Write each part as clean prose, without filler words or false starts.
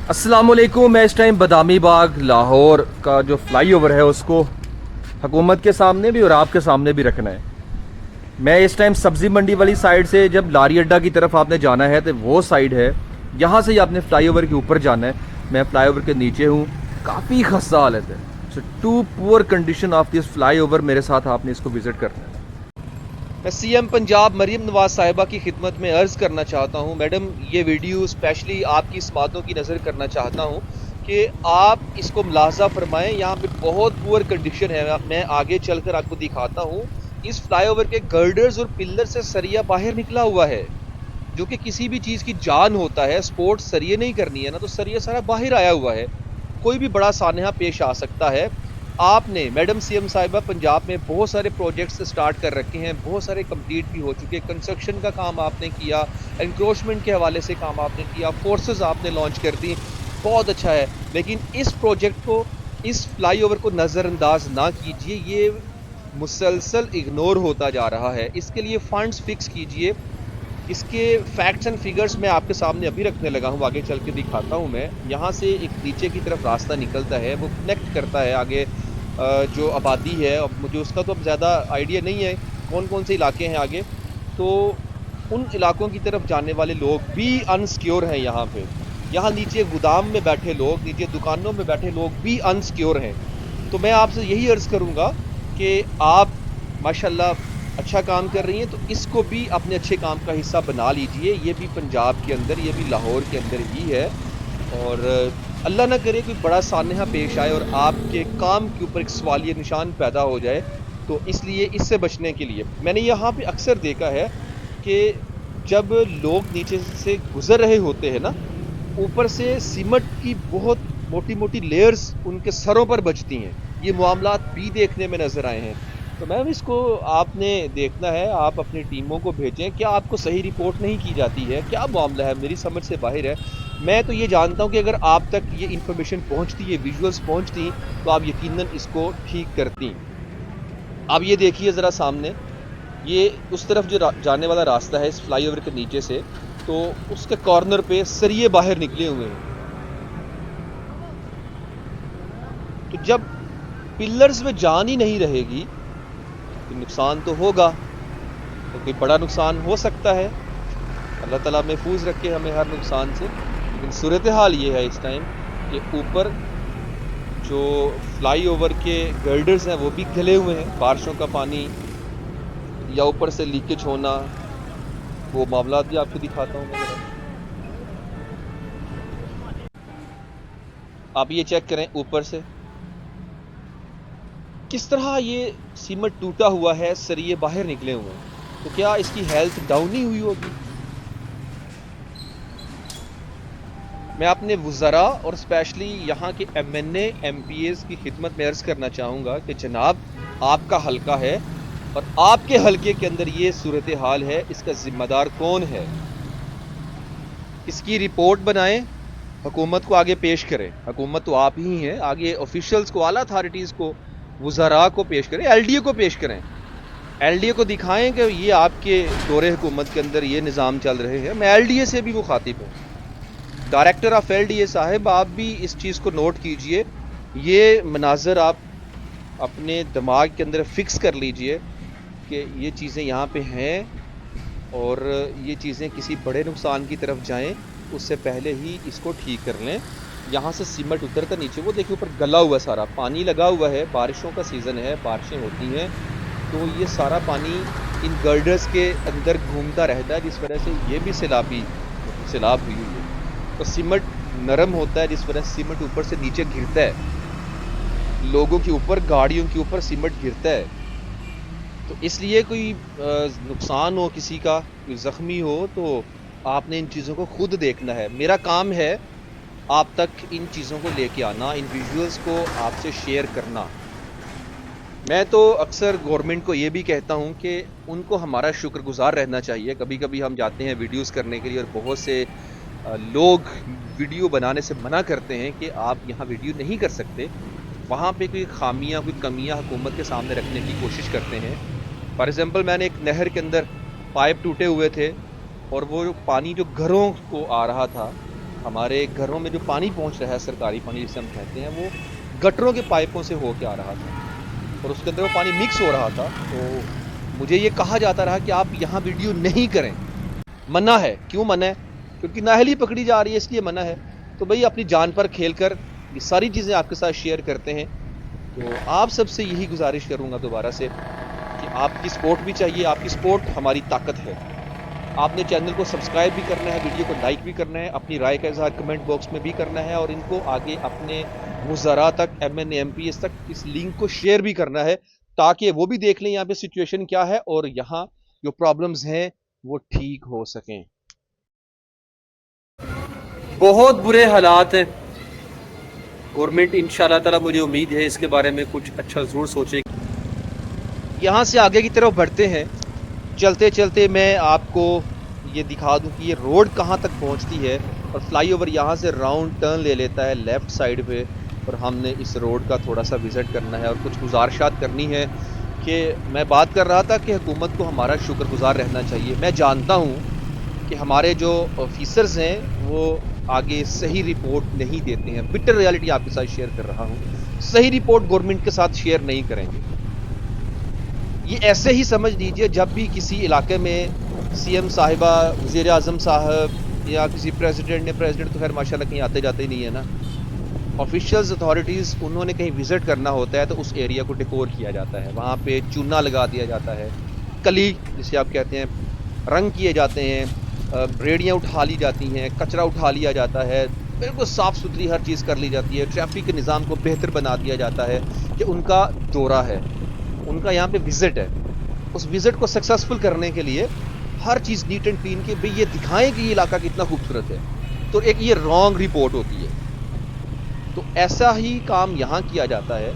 अस्सलामुअलैकुम। मैं इस टाइम बदामी बाग लाहौर का जो फ्लाईओवर है उसको हुकूमत के सामने भी और आपके सामने भी रखना है। मैं इस टाइम सब्ज़ी मंडी वाली साइड से, जब लारी अड्डा की तरफ आपने जाना है तो वो साइड है, यहाँ से ही आपने फ्लाईओवर के ऊपर जाना है। मैं फ्लाईओवर के नीचे हूँ, काफ़ी खस्ता हालत है। So too poor condition of this flyover, मेरे साथ आपने इसको विज़िट करना है। मैं सीएम पंजाब मरीम नवाज साहिबा की खिदमत में अर्ज़ करना चाहता हूँ, मैडम ये वीडियो स्पेशली आपकी इस बातों की नज़र करना चाहता हूँ कि आप इसको मुलाहजा फरमाएं। यहाँ पे बहुत पुअर कंडीशन है। मैं आगे चलकर आपको दिखाता हूँ। इस फ्लाईओवर के गर्डर्स और पिलर से सरिया बाहर निकला हुआ है, जो कि किसी भी चीज़ की जान होता है। स्पोर्ट सरिये नहीं करनी है ना, तो सरिया सारा बाहर आया हुआ है, कोई भी बड़ा सानहा पेश आ सकता है। आपने मैडम सीएम साहिबा पंजाब में बहुत सारे प्रोजेक्ट्स स्टार्ट कर रखे हैं, बहुत सारे कंप्लीट भी हो चुके हैं। कंस्ट्रक्शन का काम आपने किया, एनक्रोचमेंट के हवाले से काम आपने किया, फोर्सेस आपने लॉन्च कर दी, बहुत अच्छा है। लेकिन इस प्रोजेक्ट को, इस फ्लाईओवर को नज़रअंदाज ना कीजिए। ये मुसलसल इग्नोर होता जा रहा है। इसके लिए फंड्स फिक्स कीजिए। इसके फैक्ट्स एंड फिगर्स मैं आपके सामने अभी रखने लगा हूँ, आगे चल के दिखाता हूँ। मैं यहाँ से एक नीचे की तरफ रास्ता निकलता है, वो कनेक्ट करता है आगे जो आबादी है। अब मुझे उसका तो अब ज़्यादा आइडिया नहीं है कौन कौन से इलाके हैं आगे, तो उन इलाकों की तरफ जाने वाले लोग भी अनसिक्योर हैं। यहाँ नीचे गोदाम में बैठे लोग, नीचे दुकानों में बैठे लोग भी अनसिक्योर हैं। तो मैं आपसे यही अर्ज़ करूँगा कि आप माशाल्लाह अच्छा काम कर रही हैं, तो इसको भी अपने अच्छे काम का हिस्सा बना लीजिए। ये भी पंजाब के अंदर, ये भी लाहौर के अंदर ही है। और अल्लाह ना करे कोई बड़ा सानहा पेश आए और आपके काम के ऊपर एक सवालिया निशान पैदा हो जाए। तो इसलिए इससे बचने के लिए मैंने यहाँ पे अक्सर देखा है कि जब लोग नीचे से गुजर रहे होते हैं ना, ऊपर से सीमेंट की बहुत मोटी मोटी लेयर्स उनके सरों पर बजती हैं। ये मामलात भी देखने में नज़र आए हैं। तो मैम इसको आपने देखना है, आप अपनी टीमों को भेजें। क्या आपको सही रिपोर्ट नहीं की जाती है? क्या मामला है? मेरी समझ से बाहर है। मैं तो ये जानता हूँ कि अगर आप तक ये इन्फॉर्मेशन पहुँचती, ये विजुअल्स पहुँचती, तो आप यकीनन इसको ठीक करती। अब ये देखिए ज़रा सामने, ये उस तरफ जो जाने वाला रास्ता है इस फ्लाईओवर के नीचे से, तो उसके कॉर्नर पे सरिये बाहर निकले हुए हैं। तो जब पिलर्स में जान ही नहीं रहेगी तो नुकसान तो होगा, तो कोई बड़ा नुकसान हो सकता है। अल्लाह ताला महफूज रखे हमें हर नुकसान से। लेकिन सूरत हाल ये है इस टाइम कि ऊपर जो फ्लाईओवर के गर्डर्स हैं वो भी गले हुए हैं। बारिशों का पानी या ऊपर से लीकेज होना, वो मामला भी आपको दिखाता हूँ मैं। आप ये चेक करें ऊपर से किस तरह ये सीमेंट टूटा हुआ है, सरिये बाहर निकले हुए हैं। तो क्या इसकी हेल्थ डाउन नहीं हुई होगी? मैं अपने वज़रा और स्पेशली यहाँ के MNA MPs की खिदमत में अर्ज़ करना चाहूँगा कि जनाब, आपका हलका है और आपके हलके के अंदर ये सूरत हाल है, इसका ज़िम्मेदार कौन है? इसकी रिपोर्ट बनाएं, हुकूमत को आगे पेश करें। हुकूमत तो आप ही हैं, आगे ऑफिशियल्स को, आला अथॉरिटीज़ को, वज़रा को पेश करें, LDA को पेश करें। LDA को दिखाएं कि ये आपके दौरे हुकूमत के अंदर ये निज़ाम चल रहे हैं। मैं LDA से भी मुखातिब हूँ। डायरेक्टर ऑफ LDA साहब, आप भी इस चीज़ को नोट कीजिए। ये मनाजर आप अपने दिमाग के अंदर फिक्स कर लीजिए कि ये चीज़ें यहाँ पे हैं और ये चीज़ें किसी बड़े नुकसान की तरफ जाएं उससे पहले ही इसको ठीक कर लें। यहाँ से सीमेंट उतरता नीचे, वो देखिए ऊपर गला हुआ सारा पानी लगा हुआ है। बारिशों का सीज़न है, बारिशें होती हैं, तो ये सारा पानी इन गर्डर्स के अंदर घूमता रहता है, जिस वजह से ये भी सैलाब हुई है। तो सीमेंट नरम होता है, जिस वजह से सीमेंट ऊपर से नीचे गिरता है, लोगों के ऊपर, गाड़ियों के ऊपर सीमेंट गिरता है। तो इसलिए कोई नुकसान हो किसी का, कोई ज़ख्मी हो, तो आपने इन चीज़ों को खुद देखना है। मेरा काम है आप तक इन चीज़ों को लेके आना, इन विजुअल्स को आपसे शेयर करना। मैं तो अक्सर गवर्नमेंट को ये भी कहता हूँ कि उनको हमारा शुक्रगुजार रहना चाहिए। कभी कभी हम जाते हैं वीडियोस करने के लिए और बहुत से लोग वीडियो बनाने से मना करते हैं कि आप यहाँ वीडियो नहीं कर सकते। वहाँ पे कोई खामियाँ, कोई कमियाँ हुकूमत के सामने रखने की कोशिश करते हैं। फॉर एग्ज़ाम्पल, मैंने एक नहर के अंदर पाइप टूटे हुए थे और वो पानी जो घरों को आ रहा था, हमारे घरों में जो पानी पहुंच रहा है, सरकारी पानी जिसे हम कहते हैं, वो गटरों के पाइपों से होके आ रहा था और उसके अंदर वो पानी मिक्स हो रहा था। तो मुझे ये कहा जाता रहा कि आप यहाँ वीडियो नहीं करें, मना है। क्यों मना है? क्योंकि नाहली पकड़ी जा रही है, इसलिए मना है। तो भाई अपनी जान पर खेल कर ये सारी चीज़ें आपके साथ शेयर करते हैं। तो आप सबसे यही गुजारिश करूँगा दोबारा से कि आपकी सपोर्ट भी चाहिए, आपकी सपोर्ट हमारी ताकत है। आपने चैनल को सब्सक्राइब भी करना है, वीडियो को लाइक भी करना है, अपनी राय का इजहार कमेंट बॉक्स में भी करना है और इनको आगे अपने वज़रा तक, MNA MPs तक इस लिंक को शेयर भी करना है, ताकि वो भी देख लें यहाँ पे सिचुएशन क्या है और यहाँ जो प्रॉब्लम्स हैं वो ठीक हो सकें। बहुत बुरे हालात हैं। गवर्नमेंट इंशाल्लाह ताला, मुझे उम्मीद है इसके बारे में कुछ अच्छा ज़रूर सोचेगी। यहाँ से आगे की तरफ बढ़ते हैं। चलते चलते मैं आपको ये दिखा दूं कि ये रोड कहाँ तक पहुँचती है और फ्लाईओवर यहाँ से राउंड टर्न ले लेता है लेफ़्ट साइड पे और हमने इस रोड का थोड़ा सा विज़िट करना है और कुछ गुजारिशात करनी है। कि मैं बात कर रहा था कि हुकूमत को हमारा शुक्रगुजार रहना चाहिए। मैं जानता हूँ कि हमारे जो ऑफिसर्स हैं वो आगे सही रिपोर्ट नहीं देते हैं। बिटर रियलिटी आपके साथ शेयर कर रहा हूँ, सही रिपोर्ट गवर्नमेंट के साथ शेयर नहीं करेंगे। ये ऐसे ही समझ लीजिए, जब भी किसी इलाके में CM साहिबा, वज़ीर आज़म साहब या किसी प्रेसिडेंट तो खैर माशाल्लाह कहीं आते जाते ही नहीं है ना, ऑफिशियल्स अथॉरिटीज़ उन्होंने कहीं विज़िट करना होता है तो उस एरिया को डेकोर किया जाता है, वहाँ पे चूना लगा दिया जाता है, कली जिसे आप कहते हैं, रंग किए जाते हैं, रेडियाँ उठा ली जाती हैं, कचरा उठा लिया जाता है, बिल्कुल साफ़ सुथरी हर चीज़ कर ली जाती है, ट्रैफिक के निज़ाम को बेहतर बना दिया जाता है कि उनका दौरा है, उनका यहाँ पे विज़िट है। उस विज़िट को सक्सेसफुल करने के लिए हर चीज़ नीट एंड क्लीन के भाई ये दिखाएं कि ये इलाका कितना खूबसूरत है। तो एक ये रॉन्ग रिपोर्ट होती है। तो ऐसा ही काम यहाँ किया जाता है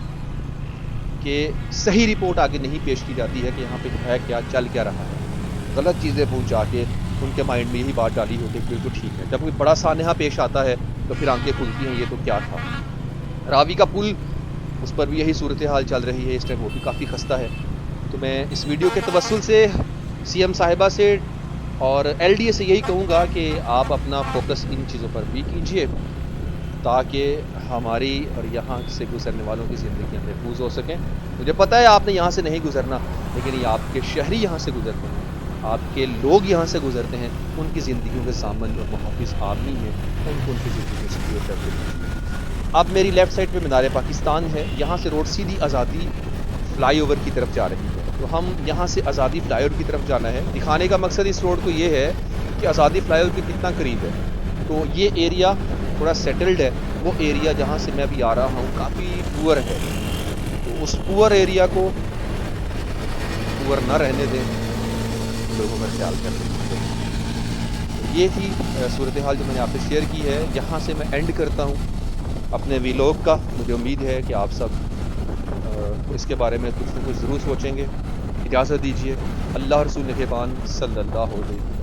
कि सही रिपोर्ट आगे नहीं पेश की जाती है कि यहाँ पे है क्या, चल क्या रहा है। गलत चीज़ें पहुँचा के उनके माइंड में यही बात डाली होती है कि बिल्कुल ठीक है। जब कोई बड़ा सानहा पेश आता है तो फिर आंखें खुलती हैं, ये तो क्या था। रावी का पुल, उस पर भी यही सूरत हाल चल रही है इस टाइम, वो भी काफ़ी खस्ता है। तो मैं इस वीडियो के तवस्सुल से CM साहिबा से और LDA से यही कहूँगा कि आप अपना फोकस इन चीज़ों पर भी कीजिए ताकि हमारी और यहाँ से गुजरने वालों की ज़िंदगियाँ महफूज हो सकें। मुझे पता है आपने यहाँ से नहीं गुजरना, लेकिन ये आपके शहरी यहाँ से गुजरते हैं, आपके लोग यहाँ से गुजरते हैं, उनकी ज़िंदगियों के सामन और मुहाफ़िज़ आदमी हैं, उनको उनकी ज़िंदगी सिक्योर करते हैं। अब मेरी लेफ़्ट साइड पे मीनार पाकिस्तान है, यहाँ से रोड सीधी आज़ादी फ्लाईओवर की तरफ जा रही है। तो हम यहाँ से आज़ादी फ्लाईओवर की तरफ जाना है। दिखाने का मकसद इस रोड को ये है कि आज़ादी फ्लाईओवर के कितना करीब है। तो ये एरिया थोड़ा सेटल्ड है, वो एरिया जहाँ से मैं अभी आ रहा हूँ काफ़ी पुअर है। तो उस पुअर एरिया को पुअर ना रहने दें, लोगों का ख्याल करें। तो ये थी सूरत हाल जो मैंने आपसे शेयर की है। यहाँ से मैं एंड करता हूँ अपने व्लॉग का। मुझे उम्मीद है कि आप सब इसके बारे में कुछ न कुछ ज़रूर सोचेंगे। इजाज़त दीजिए। अल्लाह रसूल निगहबान सल्लल्लाहु अलैहि